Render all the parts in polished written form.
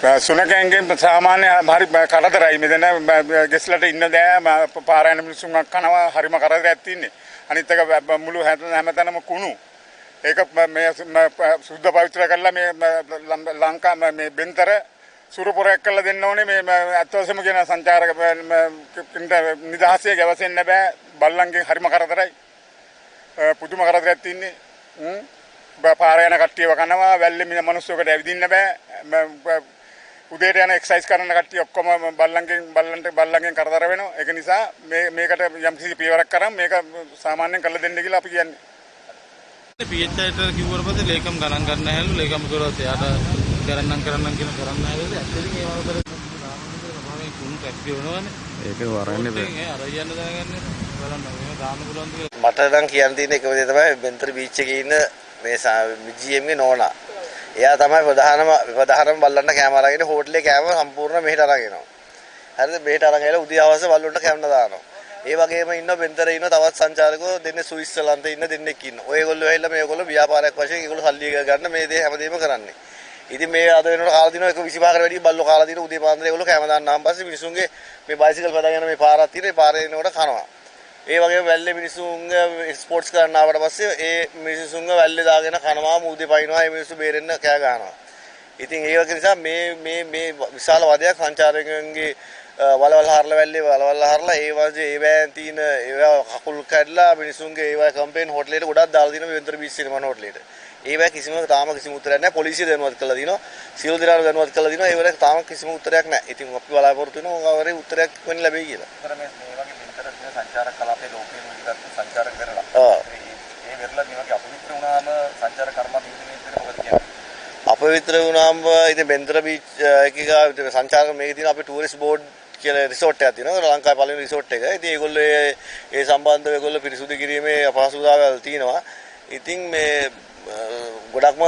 සුනකයන්ගෙන් සාමාන්‍ය හරි කරදරයි. මෙතන ගෙස්ලට ඉන්න දෑ පාරායන මිනිස්සුන් කනවා හරිම කරදරයක් තියෙන්නේ. අනිත් එක මුළු හැමතැනම කුණු. ඒක මේ සුද්ධ පවිත්‍ර කරලා මේ ලංකා මේ බෙන්තර සුරපුරයක් කරලා දෙන්න ඕනේ. මේ අත්වසම කියන සංචාරක නිදහසේ ගැවසෙන්න බෑ. බල්ලන්ගෙන් හරිම කරදරයි. පුදුම කරදරයක් තියෙන්නේ. පාරායන කට්ටියව කනවා වැල්ලේ මිනිස්සුන්ට ඇවිදින්න බෑ. උදේට යන එක්සර්සයිස් කරන කට්ටිය ඔක්කොම බල්ලන්ගෙන් කරදර වෙනවා. ඒක නිසා මේකට යම්කිසි පියවරක් කරන් මේක සාමාන්‍යයෙන් කරලා දෙන්න කියලා අපි කියන්නේ. PHIට කිව්වර පස්සේ ලේකම් ගණන් ගන්න හැලු ලේකම් කරොත් එයාට කරන්නම් කියන කරන්න හැලුද ඇත්තටම ඒ වගේ තමයි කුණු ටැක්ටි වෙනවනේ. ඒක වරන්නේ බෑ. අර යන්න දැනගන්නේ බලන්න මේක දාන්න පුළුවන් කියලා. මට නම් කියන්න තියෙන එකම දේ තමයි බෙන්තර බීච් එකේ ඉන්න මේ GM ගේ නෝනා. එයා තමයි ප්‍රධානම බල්ලන්ට කැම අරගෙන හෝටලේ කැම සම්පූර්ණ මෙහෙට අරගෙන එනවා. හරිද? මෙහෙට අරගෙන ඇවිල්ලා උදේ හවස බල්ලන්ට කැම දානවා. ඒ වගේම ඉන්න බෙන්තර ඉන්න තවත් සංචාරකයෝ දෙන්නේ ස්විට්සර්ලන්තේ ඉන්න දෙන්නෙක් ඉන්නවා. ඔයගොල්ලෝ ඇවිල්ලා මේගොල්ලෝ ව්‍යාපාරයක් වශයෙන් ඒගොල්ලෝ සල්ලි ගන්න මේ දේ හැමදේම කරන්නේ. ඉතින් මේ අද වෙනකොට කාලා දිනවා 125කට වැඩි බල්ලෝ කාලා දින උදේ පාන්දර ඒගොල්ලෝ කැම දාන්නාන් පස්සේ මිනිසුන්ගේ මේ බයිසිකල් පදාගෙන මේ පාරක් තියෙන මේ පාරේ එනකොට කනවා. ඒ වගේම වැල්ලේ මිනිසුන්ගේ ස්පෝර්ට්ස් කරන්න ආවට පස්සේ ඒ මිනිසුන්ගේ වැල්ලේ දාගෙන කනවා මූදේ පයින්නවා ඒ මිනිස්සු බේරෙන්න කෑ ගහනවා. ඉතින් ඒක නිසා මේ විශාල වදයක් සංචාරකයන්ගේ වලවල් හරලා වැල්ලේ වලවල් හරලා ඒ වගේ ඒ වෑන් තියෙන ඒවා කකුල් කැඩලා මිනිසුන්ගේ ඒවා කම්පේන් හොටලෙට ගොඩක් දාලා දිනවා වෙන්තර බීච් සිනමන හොටලෙට. ඒවා තාම කිසිම උත්තරයක් නැහැ. පොලිසිය දැනුවත් කළා දිනවා. සියලු දෙනාට දැනුවත් කළා දිනවා. ඒ වල තාම කිසිම උත්තරයක් නැහැ. ඉතින් අපි බලාපොරොත්තු වෙනවා මොකවරේ උත්තරයක් වෙන්න ලැබෙයි කියලා. සංචාරක කලාපයේ ලෝකයේ විවිධ සංචාරක කරලා ඒ වෙරළා මේ වගේ අපවිත්‍ර වුණාම සංචාර කර්ම තීරණය මොකද කියන්නේ? අපවිත්‍ර වුණාම ඉතින් බෙන්තර බීච් එකක සංචාරක මේකේ තියෙන අපේ ටූරිස්ට් බෝඩ් කියලා රිසෝට් එකක් තියෙනවා. ලංකාවේ පළවෙනි රිසෝට් එක. ඉතින් ඒගොල්ලෝ ඒ සම්බන්ධව ඒගොල්ලෝ පිරිසුදු කිරීමේ අපහසුතාවයල් තියෙනවා. ඉතින් මේ ගොඩක්ම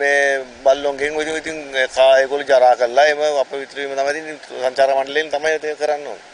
මේ බල්ලොන්ගෙන් ඉතින් ඒගොල්ලෝ ජරා කළා. එම අපවිත්‍ර වීම තමයි ඉතින් සංචාර මණ්ඩලයෙන් තමයි ඒක කරන්න ඕනේ.